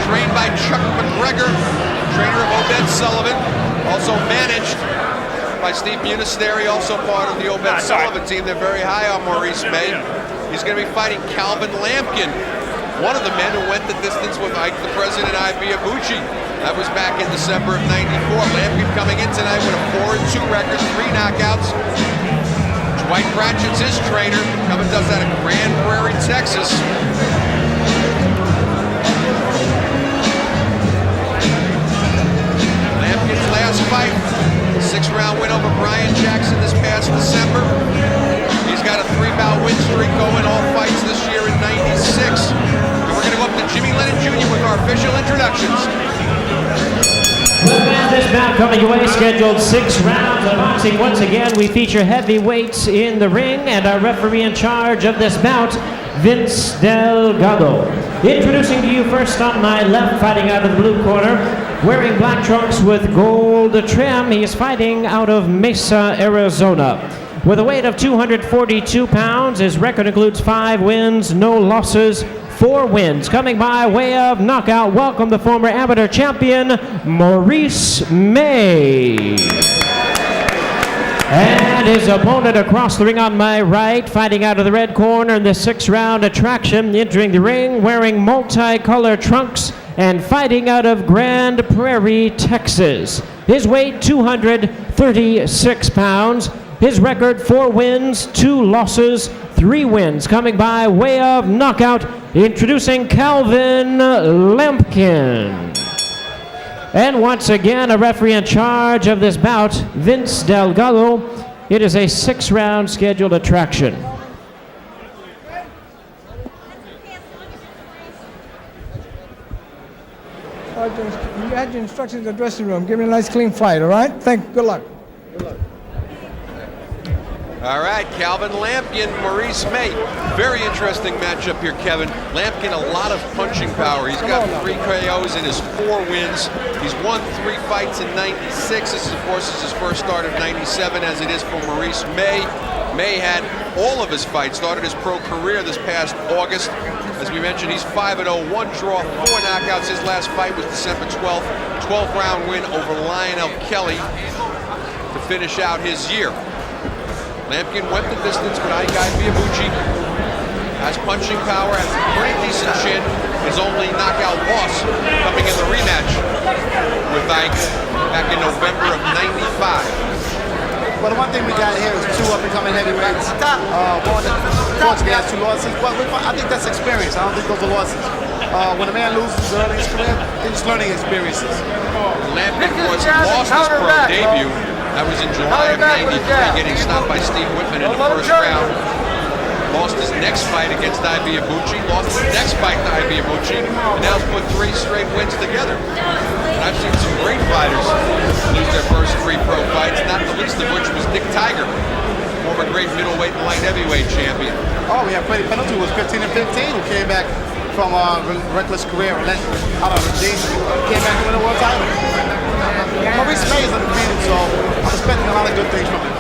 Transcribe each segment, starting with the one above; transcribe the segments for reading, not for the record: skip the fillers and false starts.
trained by Chuck McGregor, trainer of Obed Sullivan, also managed by Steve Munisteri, also part of the Obed Sullivan team. They're very high on Maurice May. He's going to be fighting Calvin Lampkin, one of the men who went the distance with Ike the President Ibeabuchi. That was back in December of '94. Lampkin coming in tonight with a 4-2 record, 3 knockouts. Dwight Pratchett's his trainer, coming does that in Grand Prairie, Texas. Lampkin's last fight, 6-round win over Brian Jackson this past December. He's got a 3-bout win streak going, all fights this year in '96. And we're going to go up to Jimmy Lennon Jr. with our official introductions. This bout coming your way, scheduled 6 rounds of boxing. Once again, we feature heavyweights in the ring, and our referee in charge of this bout, Vince Delgado. Introducing to you first on my left, fighting out of the blue corner, wearing black trunks with gold trim. He is fighting out of Mesa, Arizona. With a weight of 242 pounds, his record includes 5 wins, no losses, 4 wins. Coming by way of knockout, welcome the former amateur champion, Maurice May. And his opponent across the ring on my right, fighting out of the red corner in the 6-round attraction, entering the ring wearing multicolored trunks and fighting out of Grand Prairie, Texas. His weight, 236 pounds. His record, 4 wins, 2 losses, 3 wins. Coming by way of knockout, introducing Calvin Lampkin. And once again, a referee in charge of this bout, Vince Delgado. It is a 6-round scheduled attraction. You had your instructions in the dressing room. Give me a nice clean fight, all right? Good luck. Good luck. All right, Calvin Lampkin, Maurice May. Very interesting matchup here, Kevin. Lampkin, a lot of punching power. He's got 3 KOs in his 4 wins. He's won 3 fights in '96. This, of course, is his first start of '97, as it is for Maurice May. May had all of his fights, started his pro career this past August. As we mentioned, he's 5-0, 1 draw, 4 knockouts. His last fight was December 12th, 12-round win over Lionel Kelly to finish out his year. Lampkin went the distance with Ike Ibeabuchi, has punching power, has a pretty decent chin. His only knockout loss coming in the rematch with Ike back in November of '95. Well, the one thing we got here is 2 up-and-coming heavyweights. Unfortunately, has 2 losses, but I think that's experience. I don't think those are losses. When a man loses early in his career, he's just learning experiences. Lampkin, of course, lost his pro debut. That was in July of '93, getting stopped by Steve Whitman in the first round. Lost his next fight against Ibeabuchi, lost his next fight to Ibeabuchi, and now has put 3 straight wins together. And I've seen some great fighters lose their first 3 pro fights, not the least of which was Dick Tiger, former great middleweight and light heavyweight champion. Oh, we have Freddie Pendleton, who was 15 and 15, who came back from a reckless career, out of James, came back to win a world title. Maurice May is undefeated, so I'm expecting a lot of good things from him.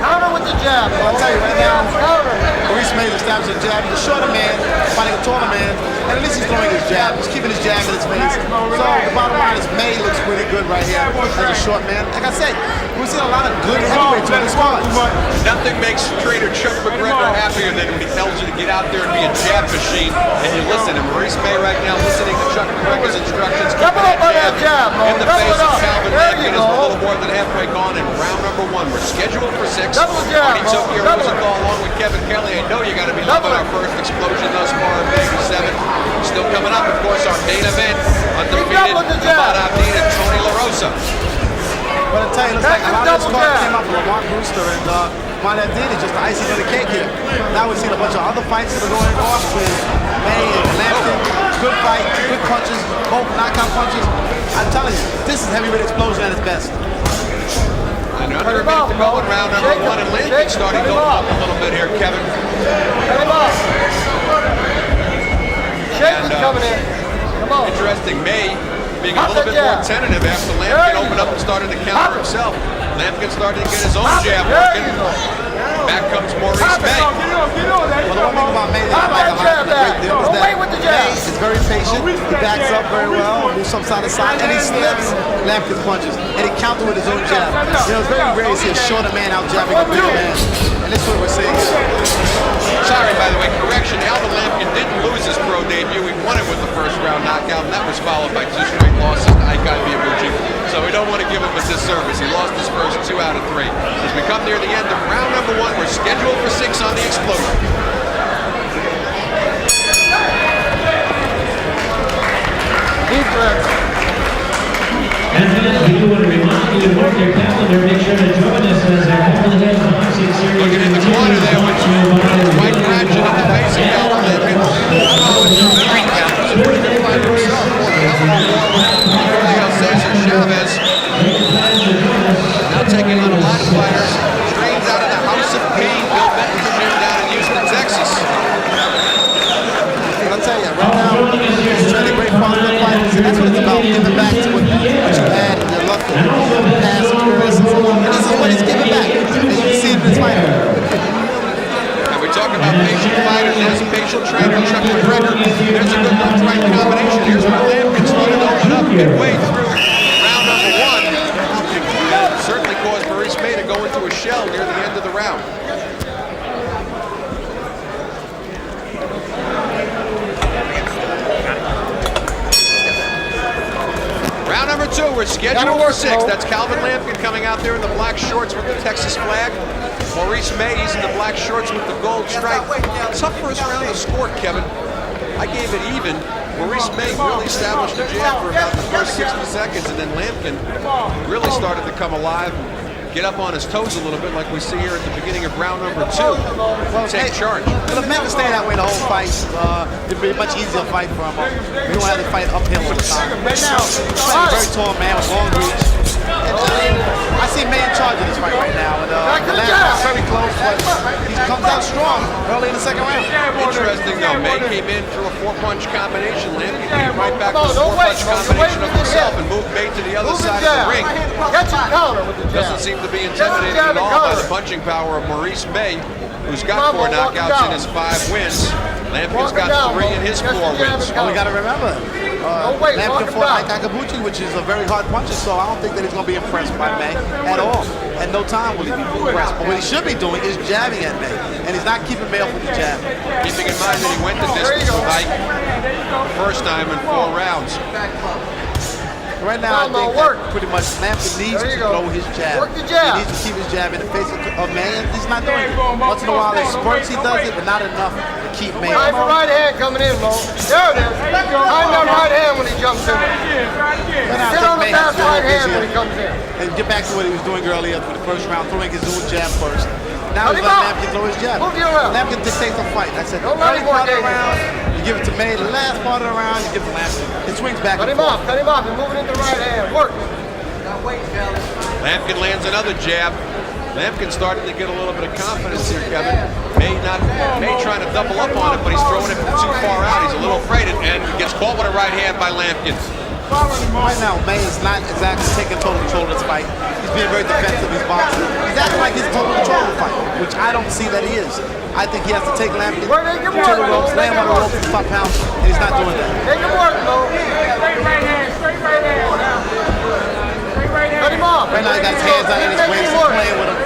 Counter with the jab. Well, I'll tell you right now, Maurice May is establishing a jab. He's a shorter man, fighting a taller man, and at least he's throwing his jab. He's keeping his jab in his face. So the bottom line is May looks pretty good right here as a short man. Like I said, we've seen a lot of good heavyweights on this card. Nothing makes trainer Chuck McGregor happier than when he tells you to get out there and be a jab machine, and you listen. And Maurice May right now listening to Chuck McGregor's instructions, keeping that jab in the face of Calvin Lampkin is a little more than halfway gone in round number 1. We're scheduled for 6. Marty Tokyo Rosenthal along with Kevin Kelly. I know you got to be loving our first explosion thus far in Vegas 7. Still coming up, of course, our main event, undefeated Ahmad Abdin and Tony La Rosa. But I tell you, looks like a lot of this card came up from Mark Brewster, and Ahmad Abdin is just the icing on the cake here. Now we've seen a bunch of other fights that are going on with May and Lampkin. Good fight, good punches, both knockout punches. I'm telling you, this is heavyweight explosion at its best. And under a minute to go in round number 1, and Lampkin starting to go up a little bit here, Kevin. And interesting, May being a little bit more tentative after Lampkin opened up and started to counter himself. Lampkin started to get his own jab working. Back comes Maurice May. Well, the one thing about May that I like a lot, and a great deal, backs up very well, moves from side to side, and he slips Lampkin's punches, and he countered with his own jab. You know, it's very rare to see a shorter man out jabbing a bigger man, and this is what we're seeing. Sorry, by the way, correction. Alvin Lampkin didn't lose his pro debut. He won it with the first round knockout, and that was followed by 2 straight losses to Aikai Miyabuchi. So we don't want to give him a disservice. He lost his first 2 out of 3. As we come near the end of round number 1, we're scheduled for 6 on the Exploder. And then we do want to remind you to mark your calendar. Make sure to join us as our Heavenly Head Boxing Series. Looking in the corner there with White Ratchet in the face of Alvin Lampkin. Chavez now taking on a lot of fighters. Strains out of the House of Pain. Bill Benton's gym down in Houston, Texas. I'll tell you, right now, he's trying to break part of the fighters, and that's what it's about, giving back to what you had in your luck, past experiences, and this is what he's giving back, as you see in this fight. And we talk about patient fighters, there's a patient trainer, Chuck McGregor. There's a good left-right combination. Here's where Lampkin started to open up midway through round number 1. Certainly caused Maurice May to go into a shell near the end of the round. Round number 2, we're scheduled for 6. That's Calvin Lampkin coming out there in the black shorts with the Texas flag. Maurice May, he's in the black shorts with the gold stripe. Tough first round to score, Kevin. I gave it even. Maurice May really established the jab for about the first 60 seconds, and then Lampkin really started to come alive, get up on his toes a little bit like we see here at the beginning of round number 2. Take charge. Well, if Lampkin stayed that way the whole fight, it'd be a much easier fight for him. We don't have to fight uphill all the time. Right now, he's a very tall man with long reach. And, I see May in charge of this fight right now. And Lampkin's very close, but he comes out strong early in the second round. Interesting though, May came in through a 4-punch combination. Lampkin came right back with a 4-punch combination of himself and moved May to the other side of the ring. Doesn't seem to be intimidated at all by the punching power of Maurice May, who's got 4 knockouts in his 5 wins. Lampkin's got 3 in his 4 wins. Well, we got to remember, Lampkin fought Aikai Miyabuchi, which is a very hard puncher, so I don't think that he's going to be impressed by May at all. At no time will he be impressed. But what he should be doing is jabbing at May, and he's not keeping May off with the jab. Keeping in mind that he went the distance with Ike the first time in 4 rounds. Right now, I think that pretty much Lampkin needs to throw his jab. He needs to keep his jab in the face of May, and he's not doing it. Once in a while, in spurts he does it, but not enough to keep May. Time for right hand coming in, Mo. There it is. Time that right hand when he jumps in. Sit on the fast right hand when he comes in. And get back to what he was doing earlier for the first round, throwing his own jab first. Now he's letting Lampkin throw his jab. Lampkin dictates the fight. I said the early part of the round, you give it to May. The last part of the round, you give it to Lampkin. It swings back and forth. Cut him off. You're moving into right hand. Work. Lampkin lands another jab. Lampkin starting to get a little bit of confidence here, Kevin. May trying to double up on it, but he's throwing it from too far out. He's a little afraid, and gets caught with a right hand by Lampkin. Right now, May is not exactly taking total control of this fight. He's being very defensive. He's boxing. He's acting like he's total control of the fight, which I don't see that he is. I think he has to take Lampkin to the ropes, land on the ropes, and stop pounding, and he's not doing that. Make him work, Mo. Straight right hand. Straight right hand. Cut him off. Right now, he got his hands out in his waist. He's playing with him.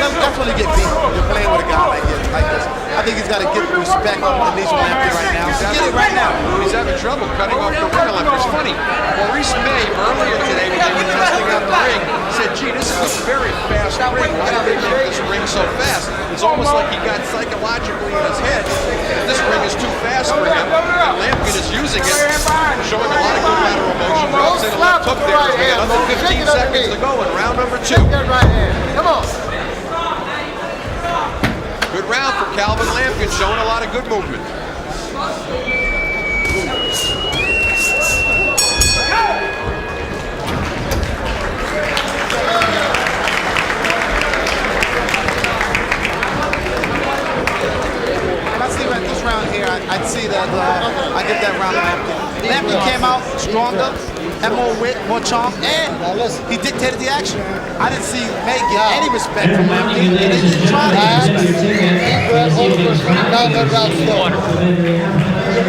That's when you get beat. You're playing with a guy like this. I think he's got to get the respect that needs from Lampkin right now. Get it right now. He's having trouble cutting off the ring left. It's funny. Maurice May, earlier today, when they were testing out the ring, said, gee, this is a very fast ring. Why do they make this ring so fast? It's almost like he got psychologically in his head that this ring is too fast for him. And Lampkin is using it, showing a lot of good lateral motion. Drops in a left hook there. We got another 15 seconds to go in round number 2. Come on. Good round for Calvin Lampkin, showing a lot of good movement. This round here, I'd see that I get that round to Lampkin. Lampkin came out stronger, had more wit, more charm, and he dictated the action. I didn't see May get any respect from Lampkin, and they didn't try to get respect.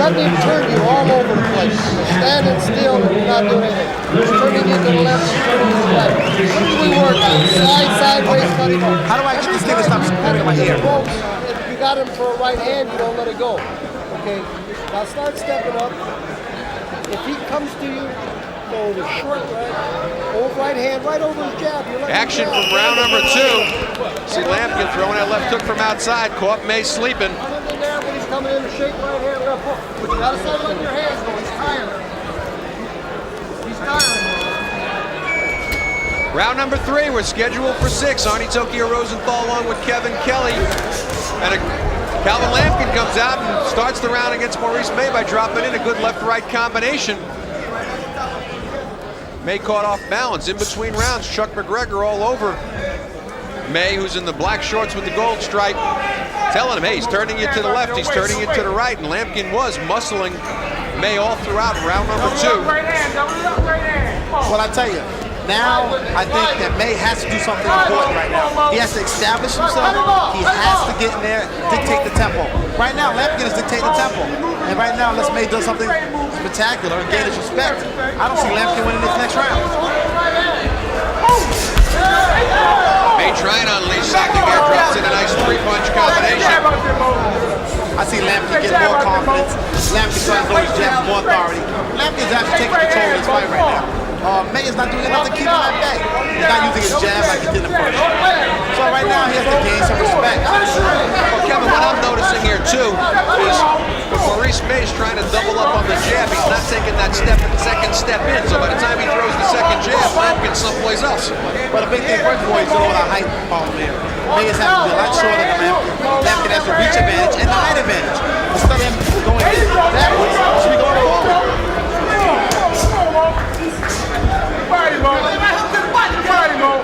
letting him turn you all over the place. You're standing still and you're not doing anything. He's turning you to the left and turning you to the right. What do we work on? Sideways, cutting off. How do I get this thing to stop screaming in my ear? If you got him for a right hand, you don't let it go. Okay, now start stepping up. If he comes to you, go with short right, old right hand, right over his jab. Action from round number 2. See Lampkin throwing that left hook from outside. Caught May sleeping. Coming in there when he's coming in to shake right hand, left hook. But you gotta start letting your hands go. He's tired. He's tired. Round number 3, we're scheduled for 6. Arnie Tokyo Rosenthal along with Kevin Kelly. And Calvin Lampkin comes out and starts the round against Maurice May by dropping in a good left-right combination. May caught off balance. In between rounds, Chuck McGregor all over May, who's in the black shorts with the gold stripe, telling him, hey, he's turning you to the left, he's turning you to the right, and Lampkin was muscling May all throughout round number 2. Well, I tell you, now I think that May has to do something important right now. He has to establish himself. He has to get in there, dictate the tempo. Right now, Lampkin is dictating the tempo. And right now, unless May does something spectacular and gain his respect, I don't see Lampkin winning this next round. May trying to unleash something there, drops in a nice 3-punch combination. I see Lampkin get more confidence. Lampkin trying to throw his jab with more authority. Lampkin's actually taking control of this fight right now. May is not doing enough to keep him at bay. He's not using his jab like he did in the first. So right now he has to gain some respect. Well, Kevin, what I'm noticing here too is when Maurice May is trying to double up on the jab, he's not taking that second step in. So by the time he throws the second jab, Lampkin's someplace else. But the big thing first of all, he's doing all that height problem there. May is having to be a lot shorter than Lampkin. Lampkin has the reach advantage and the height advantage. Instead of him going backwards, he should be going forward.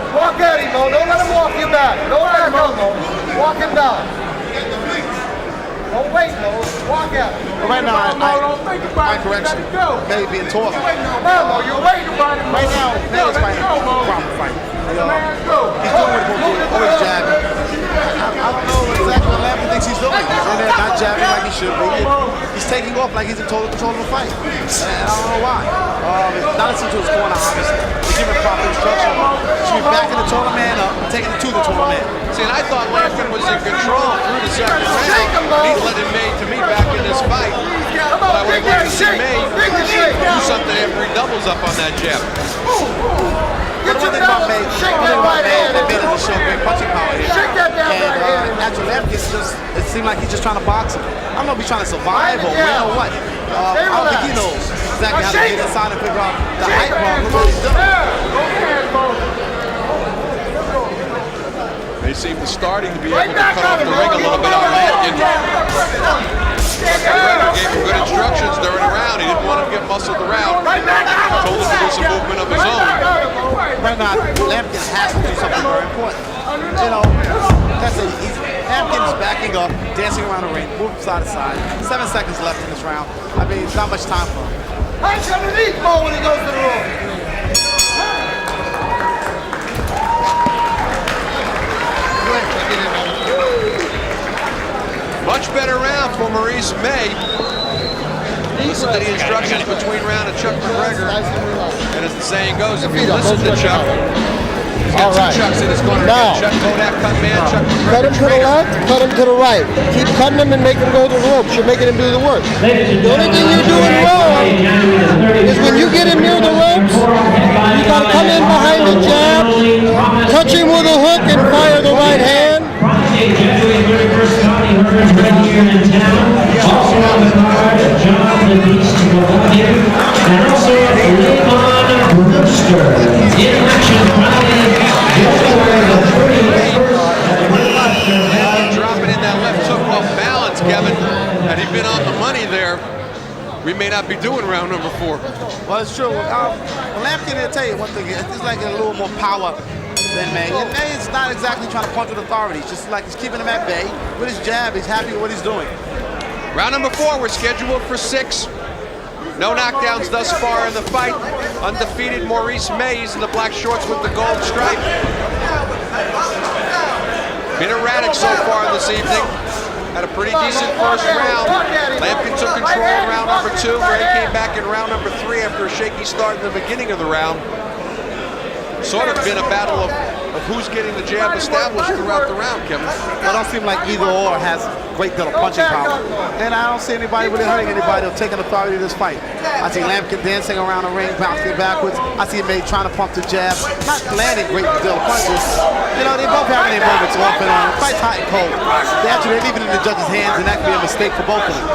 Walk at him, Mo. Don't let him walk you back. Don't let him go, Mo. Walk him down. Don't wait, Mo. Walk at him. Right now, my correction, May being tossed. Mo, you're waiting about him. Right now, May is fighting a proper fight. He's doing what he's going to do, always jabbing. I don't know exactly what Lampkin thinks he's doing. He's in there not jabbing like he should be. He's taking off like he's in total control of the fight. And I don't know why. Not listening to his corner, obviously. He's giving proper instruction. He should be backing the taller man up and taking him to the taller man. See, and I thought Lampkin was in control through the second round. He's letting May, to me, back in this fight. But I would like to see May do something after he doubles up on that jab. But the one thing about May, that May doesn't show great punching power here. And after Lampkin, it seemed like he's just trying to box him. I don't know if he's trying to survive or win or what. I don't think he knows exactly how to get inside and figure out the height problem of what he's doing. They seem to starting to be able to cut off the ring a little bit on Lampkin. McGregor gave him good instructions during the round. He didn't want him to get muscled around. Told him to do some movement of his own. Right now, Lampkin has to do something very important. You know, that's it. Lampkin's backing up, dancing around the ring, moving side to side. 7 seconds left in this round. I mean, it's not much time for him. Punch underneath Mo when he goes to the room. Much better round for Maurice May. Listen to the instructions between round of Chuck McGregor. And as the saying goes, if you listen to Chuck, he's got two Chucks in his corner. Now, Chuck Kodak, cut man, Chuck McGregor. cut him to the left, cut him to the right. Keep cutting him and make him go to the ropes. You're making him do the work. The only thing you're doing wrong is when you get him near the ropes, you got to come in behind the jab, touch him with a hook, and fire the right hand. January 31st, Connie Herbert right here in town. Also on the card, John the Beast Golovkin, and also Levon Brewster. In action, Friday, January the 31st. Dropping in that left hook off balance, Kevin. Had he been on the money there, we may not be doing round number 4. Well, it's true. Lampkin, I'll tell you one thing. It's like a little more power than May. And May is not exactly trying to punch with authority. It's just like he's keeping him at bay. With his jab, he's happy with what he's doing. Round number 4, we're scheduled for 6. No knockdowns thus far in the fight. Undefeated Maurice May in the black shorts with the gold stripe. Been erratic so far this evening. had a pretty decent first round. Lampkin took control in round number 2. Gray came back in round number 3 after a shaky start in the beginning of the round. Sort of been a battle of who's getting the jab established throughout the round, Kevin. Well, it don't seem like either or has great deal of punching power. And I don't see anybody really hurting anybody or taking authority in this fight. I see Lampkin dancing around the ring, bouncing backwards. I see May trying to pump the jab, not landing great deal of punches. You know, they both having their moments off and on. The fight's hot and cold. They're leaving it in the judges' hands, and that could be a mistake for both of them.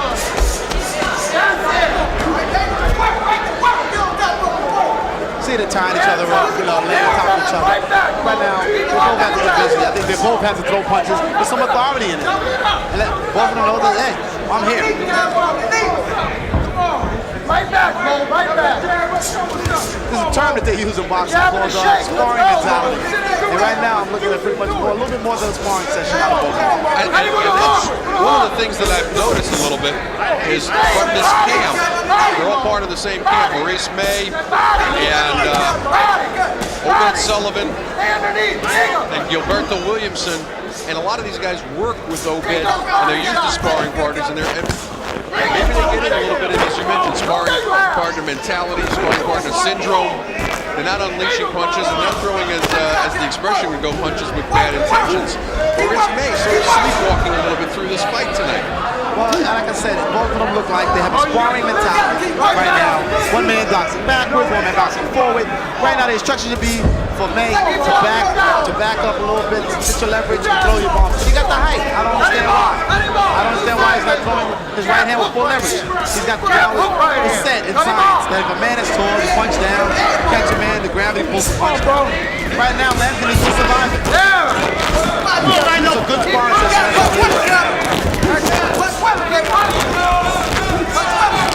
See they're tying each other up, you know, laying on top of each other. Right now, they both have to get busy. I think they both have to throw punches with some authority in it. And let both of them know that, hey, I'm here. Right back, Mo, right back. This is a term that they use in boxing called sparring mentality. And right now, I'm looking at pretty much more, a little bit more than a sparring session out of both of them. And that's one of the things that I've noticed a little bit is from this camp, they're all part of the same camp. Maurice May and Obed Sullivan and Gilberto Williamson. And a lot of these guys work with Obed, and they're used to sparring partners, and maybe they get in a little bit of, as you mentioned, sparring partner mentality, sparring partner syndrome. They're not unleashing punches, and they're throwing, as the expression would go, punches with bad intentions. Maurice May sort of sleepwalking a little bit through this fight tonight. Well, like I said, both of them look like they have a sparring mentality right now. One man boxing backwards, one man boxing forward. Right now, the instruction should be for May to back up a little bit, get your leverage, and throw your bombs. He got the height. I don't understand why. I don't understand why he's not throwing his right hand with full leverage. He's got the ground is set in science that if a man is tall, you punch down, catch a man, the gravity pulls the punch down. Right now, Lampkin is just surviving. It's a good sparring session.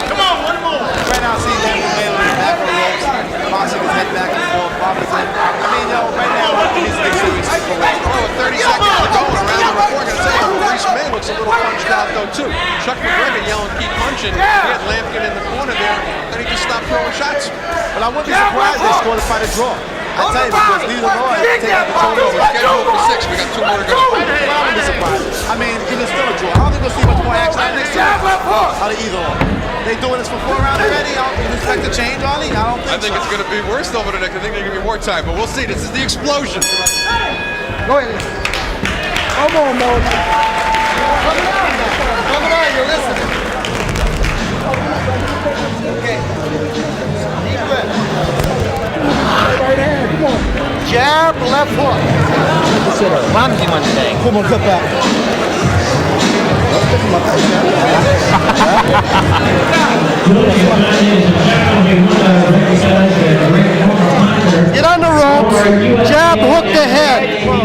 Come on, one more. Right now, I see Lampkin laying on the back of the ropes, boxing his head back and forth, bobbing his head. I mean, yo, right now, Lampkin needs to make sure he's for it. Oh, 30 seconds to go in round number 4. I'm going to tell you, Maurice May looks a little punched out, though, too. Chuck McGregor yelling, keep punching. He had Lampkin in the corner there, and he just stopped throwing shots. But I wouldn't be surprised if they scored a fight a draw. I tell you, because neither one has taken control over We're scheduled for 6. We got 2 more to go. Well, I wouldn't be surprised. I mean, even still a draw. I don't think we'll see much more action out of next year. Out of either one. They doing this for 4 rounds already? I don't expect a change on it. I think it's going to be worse over the next. I think they're going to be more time, but we'll see. This is the explosion. Go ahead. Come on, Mo. Come on, you're listening. Okay. Deep breath. Right hand, come on. Jab, left hook. Come on, cut back. Get on the ropes, jab, hook the head,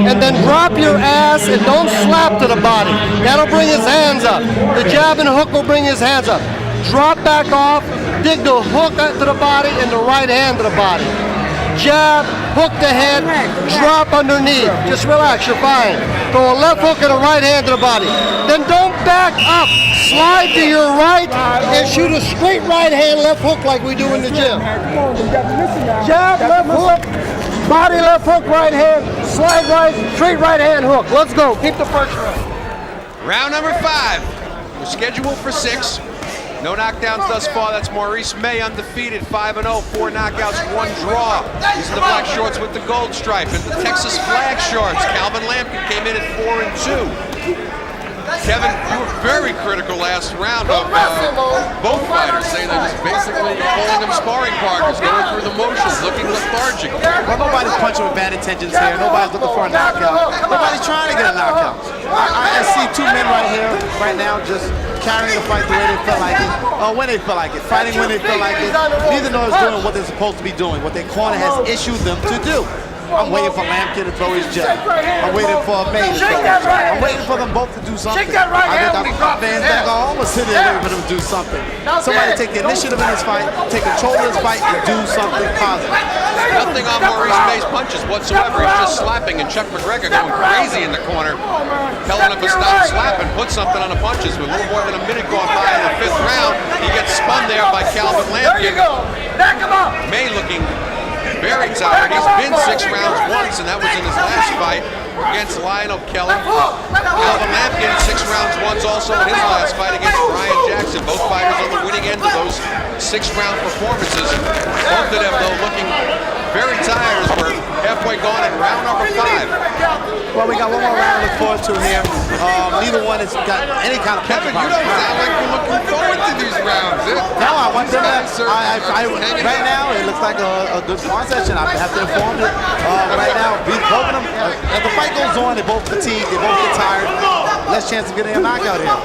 and then drop your ass and don't slap to the body. That'll bring his hands up. The jab and hook will bring his hands up. Drop back off, dig the hook to the body and the right hand to the body. Jab, hook the head, drop underneath. Just relax, you're fine. Throw a left hook and a right hand to the body. Then don't back up. Slide to your right and shoot a straight right hand, left hook like we do in the gym. Come on, you got to listen now. Jab, left hook, body left hook, right hand, slide right, straight right hand hook. Let's go. Keep the first round. Round number 5. We're scheduled for 6. No knockdowns thus far. That's Maurice May, undefeated, 5-0, 4 knockouts, 1 draw. These are the black shorts with the gold stripe and the Texas flag shorts. Calvin Lampkin came in at 4-2. Kevin, you were very critical last round of both fighters, saying they're just basically calling them sparring partners, going through the motions, looking lethargic. Well, nobody's punching with bad intentions here. Nobody's looking for a knockout. Nobody's trying to get a knockout. I see 2 men right here, right now, just carrying the fight the way they feel like it, when they feel like it, fighting when they feel like it. Neither nor is doing what they're supposed to be doing, what their corner has issued them to do. I'm waiting for Lampkin to throw his jab. I'm waiting for May to throw his jab. I'm waiting for them both to do something. I think our fans back home are sitting there waiting for them to do something. Somebody take the initiative in this fight, take control of this fight, and do something positive. Nothing on Maurice May's punches whatsoever. He's just slapping, and Chuck McGregor going crazy in the corner, telling him to stop slapping, put something on the punches. With a little more than a minute gone by in the 5th round, he gets spun there by Calvin Lampkin. Back him up. May looking very tired. He's been 6 rounds once, and that was in his last fight. against Lionel Kelly. Calvin Lampkin, 6 rounds, won also in his last fight against Brian Jackson. Both fighters on the winning end of those 6-round performances. Both of them, though, looking very tired as we're halfway gone in round number 5. Well, we got one more round to look forward to here. Neither one has got any kind of Kevin, you don't sound like you're looking forward to these rounds. No, I want them. Right now, it looks like a good sparring session. I have to inform you. Right now, both of them, as the fight goes on, they both fatigue, they both get tired. Less chance of getting a knockout here.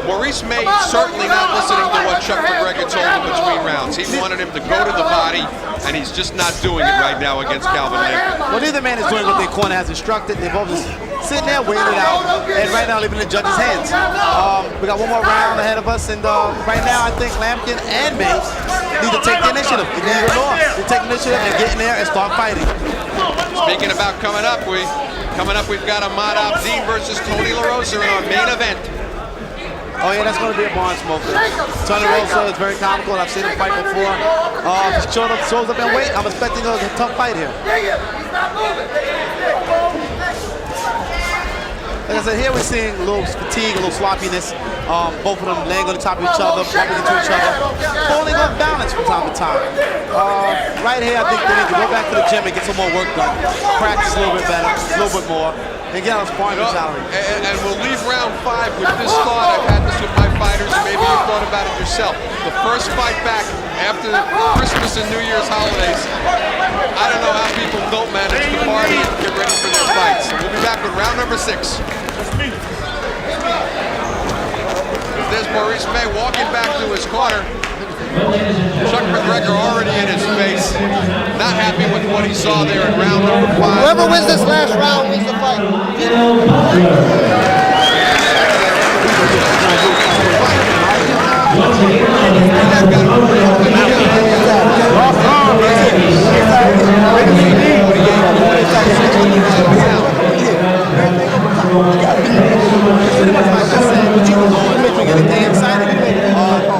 Maurice May certainly not listening to what Chuck McGregor told him between rounds. He wanted him to go to the body, and he's just not doing it right now against Calvin Lampkin. Well, neither man is doing what their corner has instructed. They're both just sitting there waiting it out, and right now leaving the judge's hands. We got one more round ahead of us, and right now I think Lampkin and May need to take the initiative. They need to take the initiative and get in there and start fighting. Speaking about coming up, we've got Ahmad Abdin versus Tony La Rosa in our main event. Oh yeah, that's going to be a barn smoker. Tony La Rosa is very comical, and I've seen him fight before. He shows up in weight. I'm expecting a tough fight here. Like I said, here we're seeing a little fatigue, a little sloppiness. Both of them laying on the top of each other, bumping into each other, falling off balance from time to time. Right here, I think they need to go back to the gym and get some more work done. Practice a little bit better, a little bit more, and get on sparring mentality. And we'll leave round 5 with this thought. I've had this with my fighters, and maybe you've thought about it yourself. The first fight back after the Christmas and New Year's holidays, I don't know how people don't manage to party and get ready for their fights. So we'll be back with round number 6. There's Maurice May walking back to his corner. Chuck McGregor already in his face. Not happy with what he saw there in round number 5. Whoever wins this last round wins the fight.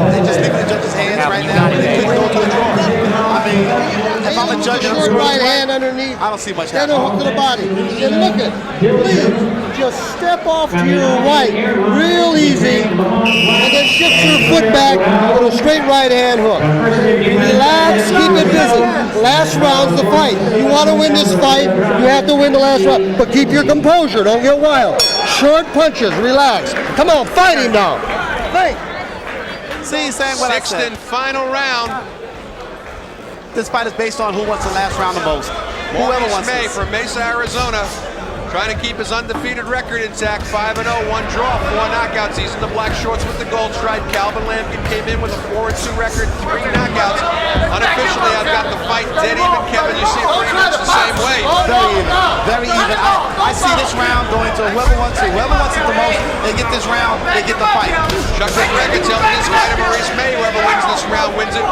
They're just leaving the judge's hands right now. They couldn't go to the draw. I mean, if I'm a judge and I'm Short screwing right hand underneath. I don't see much Then a hook happening. to the body. Then look it. Please, just step off to your right, real easy, and then shift your foot back with a straight right hand hook. Relax, keep it busy. Last round's the fight. You want to win this fight, you have to win the last round. But keep your composure, don't get wild. Short punches, relax. Come on, fight him now. Fight. See, he's saying what I Sixth said. and final round. This fight is based on who wants the last round the most. Whoever Maurice wants May this. from Mesa, Arizona, trying to keep his undefeated record intact. 5-0, 1 draw, 4 knockouts. He's in the black shorts with the gold stripe. Calvin Lampkin came in with a 4-2 record, 3 knockouts. Unofficially, I've got the fight dead even. Kevin, you see it pretty much the same way. Very even. Very even. I see this round going to whoever wants it. Whoever wants it the most, they get this round, they get the fight. Chuck McGregor telling his fighter Maurice May, whoever wins this round wins it.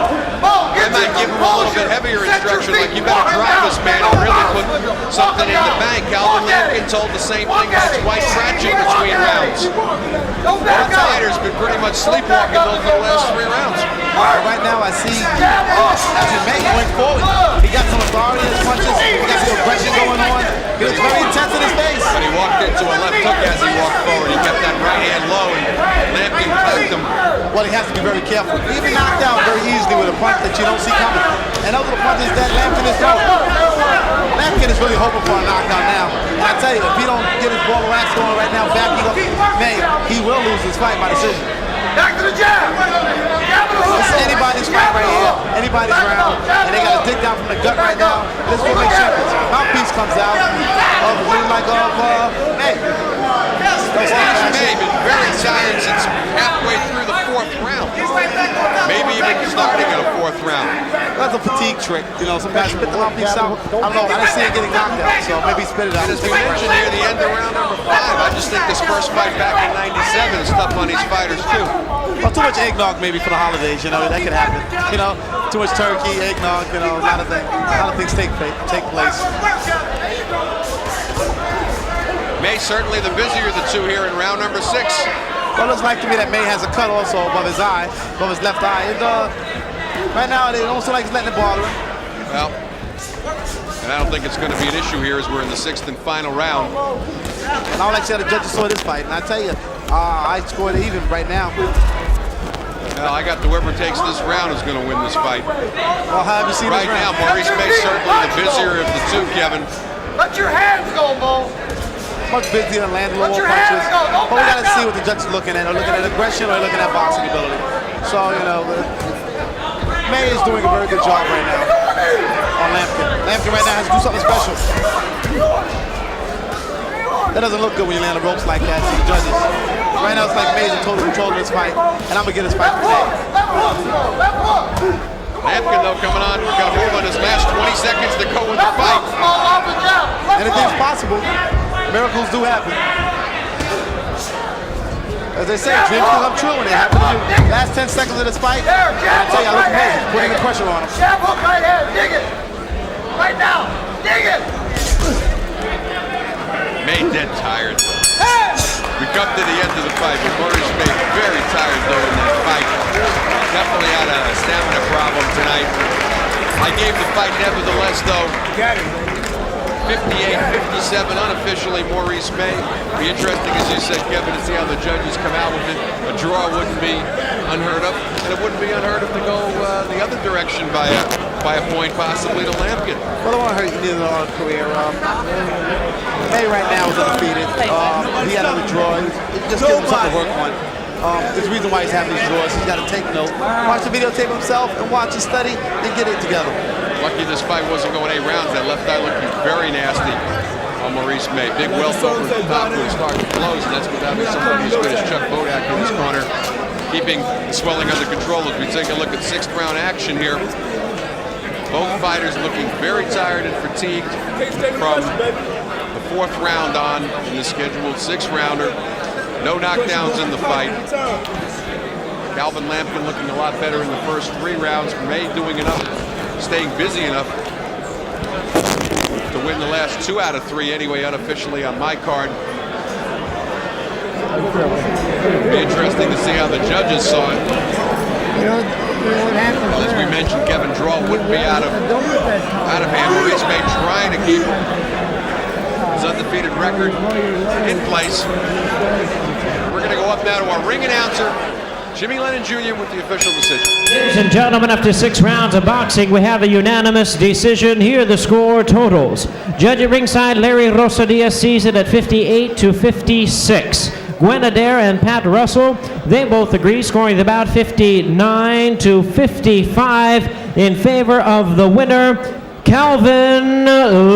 They might give him a little bit heavier instruction, like you better drop this man and really put something in the bank. Calvin Lampkin told the same thing that's White Cratchit between rounds. Both fighters been pretty much sleepwalking over the last 3 rounds. Right now, I see as May went forward, he got some authority in his punches. He got some aggression going on. He was very intense in his face. But he walked into a left hook as he walked forward. He kept that right hand low, and Lampkin clipped him. Well, he has to be very careful. He's been knocked out very easily with a punch that you don't see coming. And those are the punches that Lampkin is throwing. Lampkin is really hoping for a knockout now. And I tell you, if he don't get his ball of wax going right now, backing up May, he will lose this fight by decision. Back to the jab. This is anybody's fight right here, anybody's round, and they got to dig down from the gut right now. This will make sense. Mouthpiece comes out of May. Maurice May been very tired since halfway through the 4th round. Maybe even starting in a 4th round. That's a fatigue trick. You know, some guys spit the mouthpiece out. I don't know. I didn't see it getting knocked out, so maybe he spit it out. And as we mentioned here, the end of round number 5, I just think this first fight back in '97 is tough on these fighters too. Well, too much eggnog maybe for the holidays, you know, that could happen. You know, too much turkey, eggnog, you know, a lot of things take place. May certainly the busier of the two here in round number 6. Well, it looks like to me that May has a cut also above his eye, above his left eye. Right now, it almost looks like he's letting it bother him. Well, And I don't think it's going to be an issue here as we're in the 6th and final round. And I would like to say the judges saw this fight, and I tell you, I scored even right now. Well, I got whoever takes this round is going to win this fight. Well, how have you seen Right this now, round? Maurice May certainly the busier of the two, Kevin. Let your hands go, Mo. Much busier and landing a Let little your more punches. hands go. Don't But we got to back see up. what the judges are looking at. They're looking at aggression or they're looking at boxing ability. So, you know, May is doing a very good job right now on Lampkin. Lampkin right now has to do something special. That doesn't look good when you land the ropes like that to the judges. Right now it's like May's in total control of this fight, and I'm going to get this fight for May. Lampkin, though, coming on. Got to move on his last 20 seconds to go with the fight. Anything's possible. Miracles do happen. As they say, dreams can come true when they happen to you. Last 10 seconds of this fight, I tell you, I look amazing, putting the pressure on him. Jab hook right here. Dig it. Right now. Dig it. May dead tired. We come to the end of the fight, but Maurice May very tired, though, in that fight. Definitely had a stamina problem tonight. I gave the fight, nevertheless, though, 58-57 unofficially, Maurice May. Be interesting, as you said, Kevin, to see how the judges come out with it. A draw wouldn't be unheard of, and it wouldn't be unheard of to go the other direction by a point, possibly to Lampkin. Well, I want to hurt neither of our career. May right now is undefeated. He had another draw. Just give him something to work on. There's a reason why he's having these draws. He's got to take note, watch the videotape himself, and watch and study, and get it together. Lucky this fight wasn't going 8 rounds. That left eye looking very nasty on Maurice May. Big welt over the top when it started to close, and that's without having somebody as good as Chuck Bodak in his corner, keeping the swelling under control. As we take a look at 6th round action here, both fighters looking very tired and fatigued from the 4th round on in the scheduled 6th rounder. No knockdowns in the fight. Calvin Lampkin looking a lot better in the first 3 rounds. May doing enough, staying busy enough to win the last 2 out of 3 anyway, unofficially on my card. Be interesting to see how the judges saw it. Well, as we mentioned, Kevin, draw wouldn't be out of hand. Maurice May trying to keep his undefeated record in place. We're going to go up now to our ring announcer, Jimmy Lennon Jr. with the official decision. Ladies and gentlemen, after 6 rounds of boxing, we have a unanimous decision. Here are the score totals. Judge at ringside, Larry Rosadias, sees it at 58-56. Gwen Adair and Pat Russell, they both agree, scoring the bout 59-55 in favor of the winner, Calvin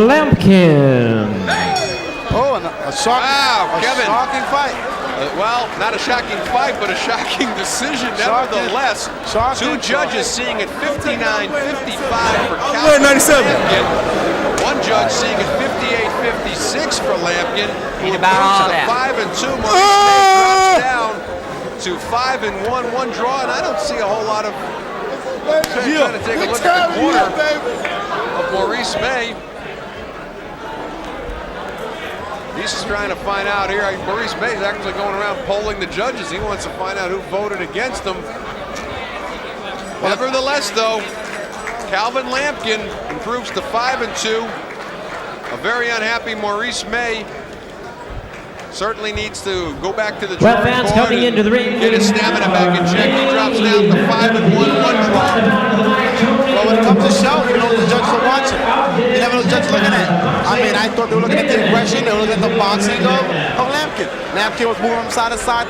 Lampkin. Oh, and a shocking fight. Well, not a shocking fight, but a shocking decision nevertheless. Two judges seeing it 59-55 for Calvin Lampkin. One judge seeing it 58-56 for Lampkin. He improves to 5-2. Maurice May drops down to 5-1, 1 draw, and I don't see a whole lot of. Trying to take a look at the corner of Maurice May. He's just trying to find out here. Maurice May is actually going around polling the judges. He wants to find out who voted against him. Nevertheless, though, Calvin Lampkin improves to 5-2. A very unhappy Maurice May certainly needs to go back to the drawing board fans coming into the ring. Get his stamina back in check. He drops down to 5-1, 1 draw. Well, when it comes to show, you know what the judges are watching. You never know what the judges are looking at. I mean, I thought they were looking at the aggression, they were looking at the boxing of Lampkin. Lampkin was moving from side to side.